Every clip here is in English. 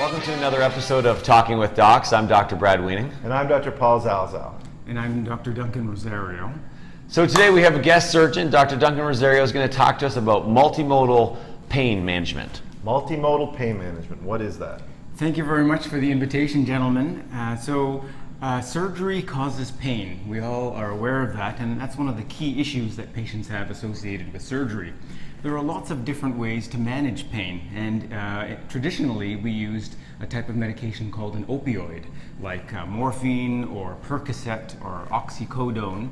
Welcome to another episode of Talking with Docs. I'm Dr. Brad Wiening. And I'm Dr. Paul Zalzal. And I'm Dr. Duncan Rosario. So today we have a guest surgeon. Dr. Duncan Rosario is going to talk to us about multimodal pain management. Multimodal pain management, what is that? Thank you very much for the invitation, gentlemen. Surgery causes pain. We all are aware of that, and that's one of the key issues that patients have associated with surgery. There are lots of different ways to manage pain, and traditionally we used a type of medication called an opioid, like morphine or Percocet or oxycodone.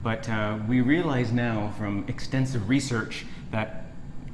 But we realize now from extensive research that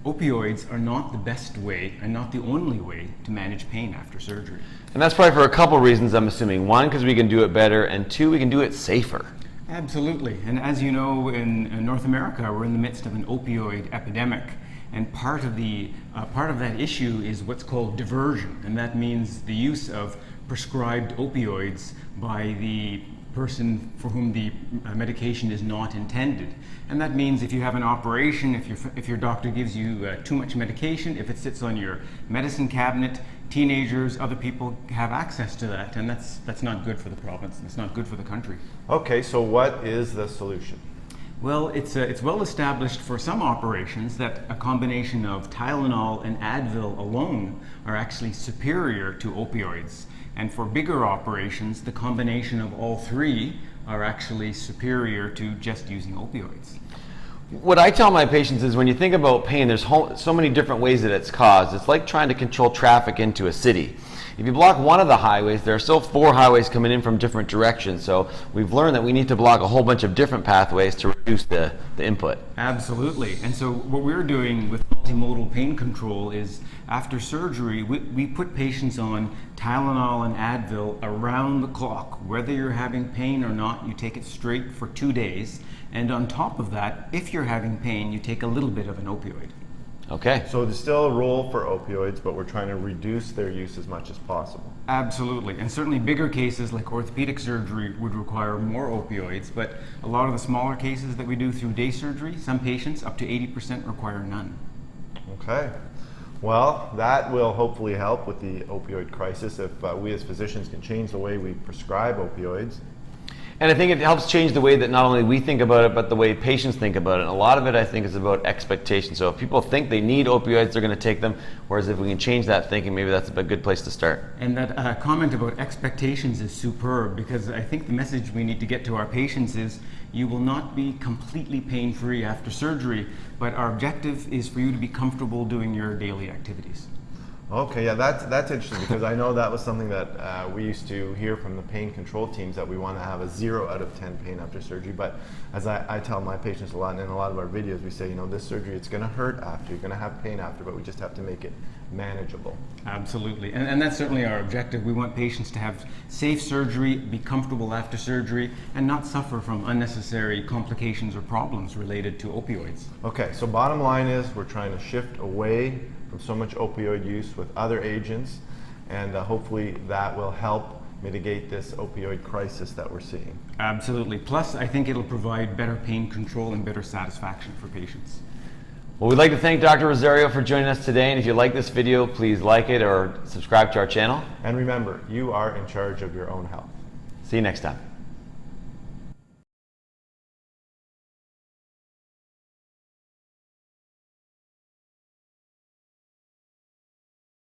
opioids are not the best way and not the only way to manage pain after surgery. And that's probably for a couple reasons, I'm assuming. One, because we can do it better, and two, we can do it safer. Absolutely. And as you know, in North America, we're in the midst of an opioid epidemic. And part of that issue is what's called diversion. And that means the use of prescribed opioids by the person for whom the medication is not intended. And that means if you have an operation, if your doctor gives you too much medication, if it sits on your medicine cabinet, teenagers, other people have access to that, and that's not good for the province. It's not good for the country. Okay, so what is the solution? Well, it's well established for some operations that a combination of Tylenol and Advil alone are actually superior to opioids. And for bigger operations, the combination of all three are actually superior to just using opioids. What I tell my patients is when you think about pain, there's so many different ways that it's caused. It's like trying to control traffic into a city. If you block one of the highways, there are still 4 highways coming in from different directions. So we've learned that we need to block a whole bunch of different pathways to reduce the input. Absolutely. And so what we're doing with multimodal pain control is after surgery, we put patients on Tylenol and Advil around the clock. Whether you're having pain or not, you take it straight for 2 days. And on top of that, if you're having pain, you take a little bit of an opioid. Okay. So there's still a role for opioids, but we're trying to reduce their use as much as possible. Absolutely. And certainly bigger cases like orthopedic surgery would require more opioids, but a lot of the smaller cases that we do through day surgery, some patients, up to 80%, require none. Okay. Well, that will hopefully help with the opioid crisis if we as physicians can change the way we prescribe opioids. And I think it helps change the way that not only we think about it, but the way patients think about it. And a lot of it, I think, is about expectations. So if people think they need opioids, they're going to take them. Whereas if we can change that thinking, maybe that's a good place to start. And that comment about expectations is superb, because I think the message we need to get to our patients is you will not be completely pain-free after surgery, but our objective is for you to be comfortable doing your daily activities. Okay, yeah, that's interesting because I know that was something that we used to hear from the pain control teams, that we want to have a 0 out of 10 pain after surgery. But as I tell my patients a lot, and in a lot of our videos, we say, this surgery, it's going to hurt after, you're going to have pain after, but we just have to make it manageable. Absolutely, and that's certainly our objective. We want patients to have safe surgery, be comfortable after surgery, and not suffer from unnecessary complications or problems related to opioids. Okay, so bottom line is we're trying to shift away from so much opioid use with other agents, and hopefully that will help mitigate this opioid crisis that we're seeing. Absolutely. Plus, I think it'll provide better pain control and better satisfaction for patients. Well, we'd like to thank Dr. Rosario for joining us today. And if you like this video, please like it or subscribe to our channel. And remember, you are in charge of your own health. See you next time.